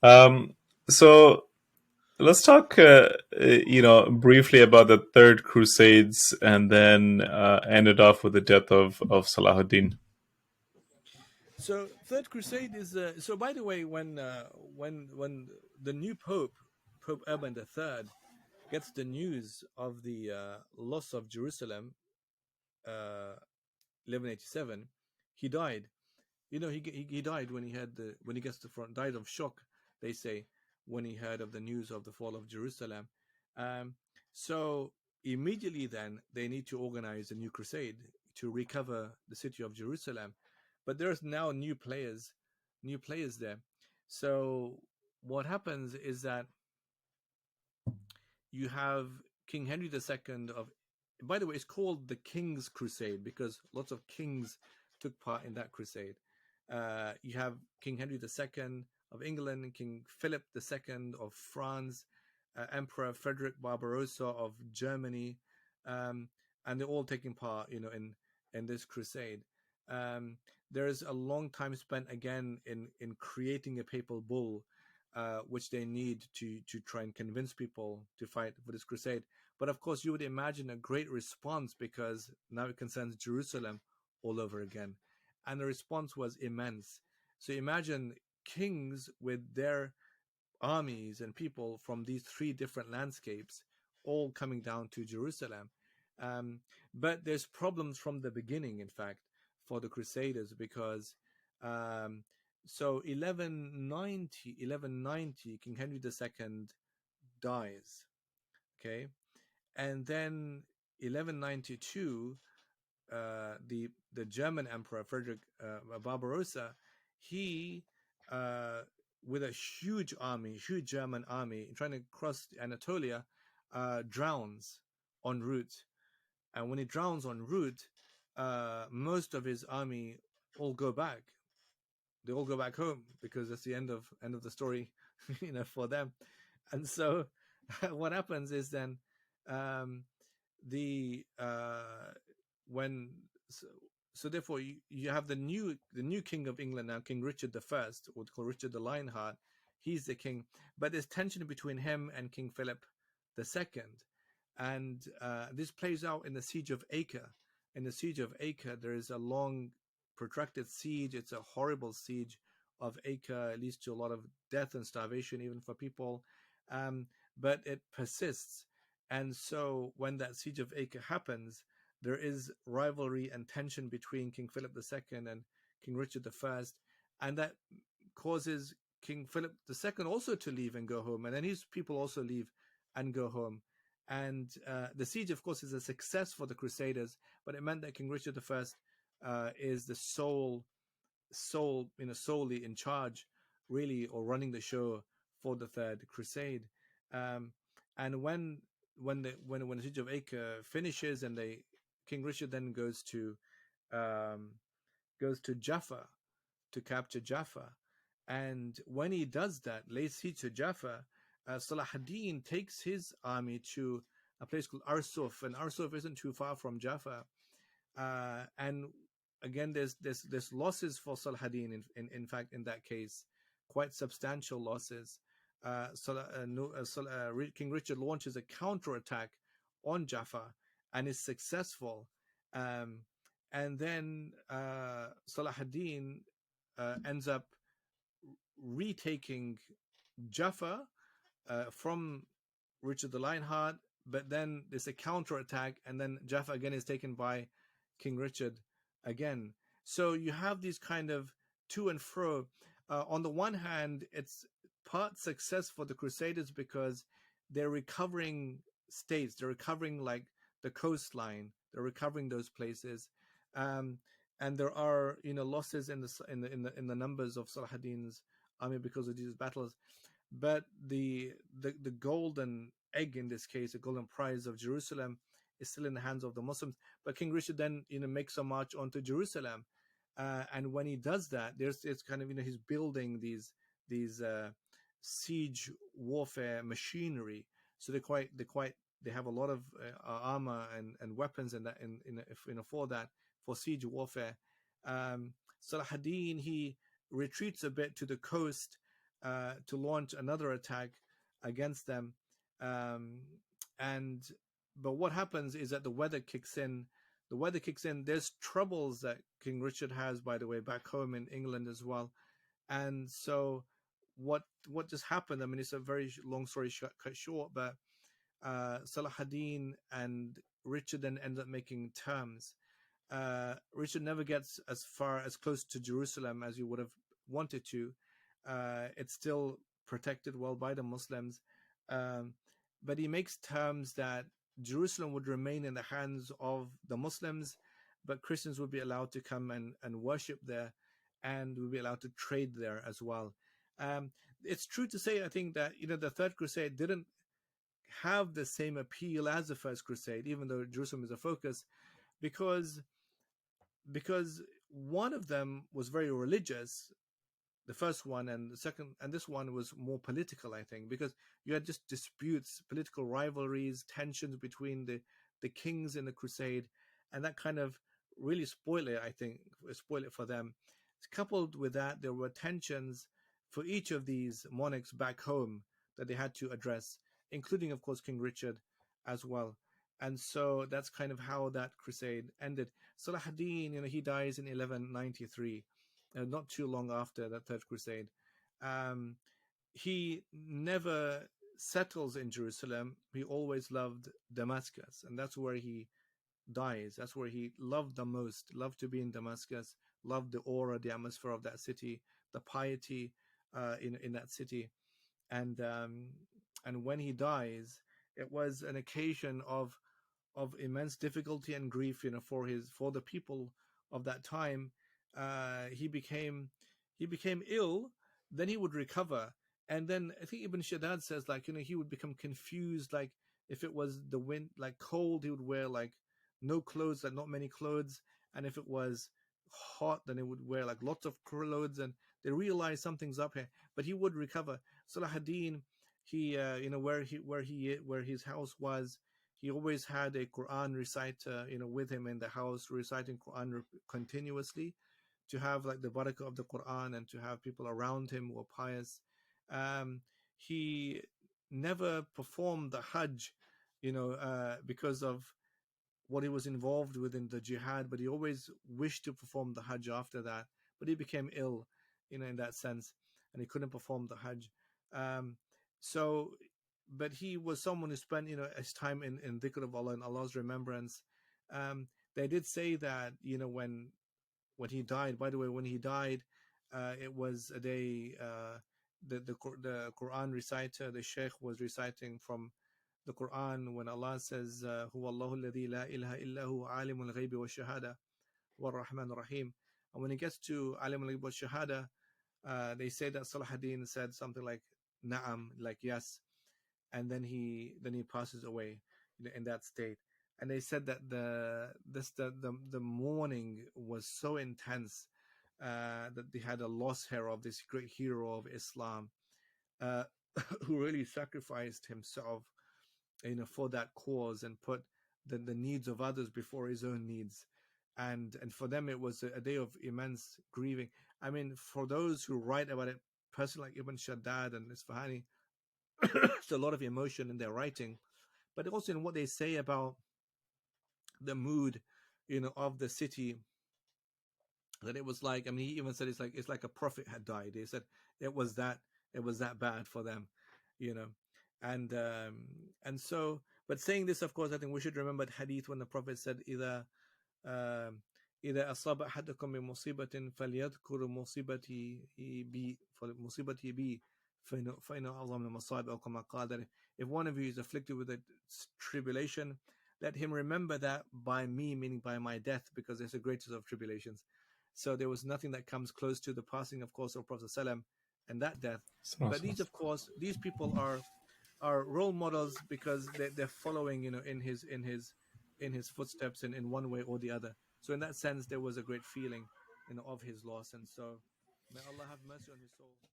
Um, so let's talk, briefly about the Third Crusades, and then end it off with the death of Salahuddin. So Third Crusade is so. By the way, when the new Pope, Pope Urban III, gets the news of the loss of Jerusalem, 1187, he died. He died when he had when he gets to front. Died of shock, they say, when he heard of the news of the fall of Jerusalem. Um, so immediately then they need to organize a new crusade to recover the city of Jerusalem. But there's now new players there. So what happens is that you have King Henry II of. By the way, it's called the King's Crusade because lots of kings took part in that crusade. You have King Henry II of England, King Philip II of France, Emperor Frederick Barbarossa of Germany, um, and they're all taking part, in this crusade. Um, there is a long time spent again in creating a papal bull, which they need to try and convince people to fight for this crusade. But of course, you would imagine a great response because now it concerns Jerusalem all over again, and the response was immense. So imagine kings with their armies and people from these three different landscapes all coming down to Jerusalem. Um, but there's problems from the beginning, in fact, for the Crusaders because um, so 1190, King Henry II dies. Okay, and then 1192, the German Emperor Frederick Barbarossa, he uh, with a huge German army trying to cross Anatolia, drowns en route. And when he drowns en route, most of his army all go back. They all go back home because that's the end of the story, for them. And so, what happens is then, um, the when so, so therefore you have the new king of England now, King Richard the First, or called Richard the Lionheart. He's the king, but there's tension between him and King Philip the Second, and this plays out in the siege of Acre. In the siege of Acre, there is a long, protracted siege. It's a horrible siege of Acre. It leads to a lot of death and starvation, even for people, but it persists. And so when that siege of Acre happens, there is rivalry and tension between King Philip II and King Richard I, and that causes King Philip II also to leave and go home, and then his people also leave and go home. And the siege, of course, is a success for the Crusaders, but it meant that King Richard I is the solely in charge, really, or running the show for the Third Crusade. Um, and when the siege of Acre finishes, and King Richard then um, goes to Jaffa to capture Jaffa, and when he does that, lays siege to Jaffa, Salah ad-Din takes his army to a place called Arsuf, and Arsuf isn't too far from Jaffa. And again, there's losses for Salah ad-Din. In fact, in that case, quite substantial losses. King Richard launches a counterattack on Jaffa and is successful. Um, and then Salah ad-Din ends up retaking Jaffa from Richard the Lionheart, but then there's a counterattack, and then Jaffa again is taken by King Richard again. So you have these kind of to and fro. On the one hand, it's part success for the Crusaders because they're recovering states, they're recovering like the coastline, they're recovering those places, um, and there are losses in the numbers of Salah ad-Din's army because of these battles. But the golden egg in this case, the golden prize of Jerusalem, is still in the hands of the Muslims. But King Richard then makes a march onto Jerusalem, and when he does that, it's kind of he's building these siege warfare machinery. So they have a lot of armor and weapons and that for that, for siege warfare. Salah ad-Din, he retreats a bit to the coast, to launch another attack against them. Um, and but what happens is that the weather kicks in. The weather kicks in. There's troubles that King Richard has, by the way, back home in England as well. And so, what just happened? I mean, it's a very long story cut short, but Salah ad-Din and Richard then end up making terms. Richard never gets as far as close to Jerusalem as you would have wanted to. It's still protected well by the Muslims, um, but he makes terms that Jerusalem would remain in the hands of the Muslims, but Christians would be allowed to come and worship there, and would be allowed to trade there as well. Um, it's true to say, I think, that the Third Crusade didn't have the same appeal as the First Crusade, even though Jerusalem is a focus, because because one of them was very religious, the first one, and the second, and this one was more political, I think, because you had just disputes, political rivalries, tensions between the kings in the crusade, and that kind of really spoiled it, I think, spoiled it for them. Coupled with that, there were tensions for each of these monarchs back home that they had to address, including, of course, King Richard as well. And so that's kind of how that crusade ended. Salah ad-Din, he dies in 1193, not too long after that Third Crusade. Um, he never settles in Jerusalem. He always loved Damascus, and that's where he dies. That's where he loved the most, loved to be in Damascus, loved the aura, the atmosphere of that city, the piety in that city. And and when he dies, it was an occasion of immense difficulty and grief, for the people of that time. He became ill. Then he would recover, and then I think Ibn Shaddad says, like, he would become confused. Like, if it was the wind, like cold, he would wear like no clothes, like not many clothes, and if it was hot, then he would wear like lots of clothes, and they realized something's up here. But he would recover. Salah ad-Din, he where his house was, he always had a Quran reciter, with him in the house, reciting Quran continuously, to have like the barakah of the Quran, and to have people around him who were pious. He never performed the Hajj, because of what he was involved with in the jihad, but he always wished to perform the Hajj after that. But he became ill, in that sense, and he couldn't perform the Hajj. Um, so, but he was someone who spent, his time in dhikr of Allah and Allah's remembrance. They did say that, when he died, by the way, when he died, it was a day, the Quran reciter, the Sheikh, was reciting from the Quran when Allah says, Huwa Allahu alladhi la ilaha illahu alimul ghaybi wa shahada wa rahman rahim. And when it gets to alimul ghaybi wa shahada, they say that Salah ad-Din said something like na'am, like yes, and then he passes away, in that state. And they said that the mourning was so intense, that they had a loss here of this great hero of Islam, uh, who really sacrificed himself, for that cause, and put the needs of others before his own needs. And for them, it was a day of immense grieving. I mean, for those who write about it, person like Ibn Shaddad and Isfahani, there's a lot of emotion in their writing, but also in what they say about the mood, of the city. That it was like, I mean, he even said it's like a prophet had died. He said it was that it was that bad for them, you know, and so. But saying this, of course, I think we should remember the hadith when the prophet said, "Either إذا أصاب أحدكم بمصيبة فليذكر مصيبتي بي فإن أعظم المصائب أو كما قال." That if one of you is afflicted with a tribulation, let him remember that by me, meaning by my death, because it's the greatest of tribulations. So there was nothing that comes close to the passing, of course, of Prophet ﷺ and that death. But these, of course, these people are role models because they're following, in his footsteps in one way or the other. So in that sense, there was a great feeling, of his loss, and so may Allah have mercy on his soul.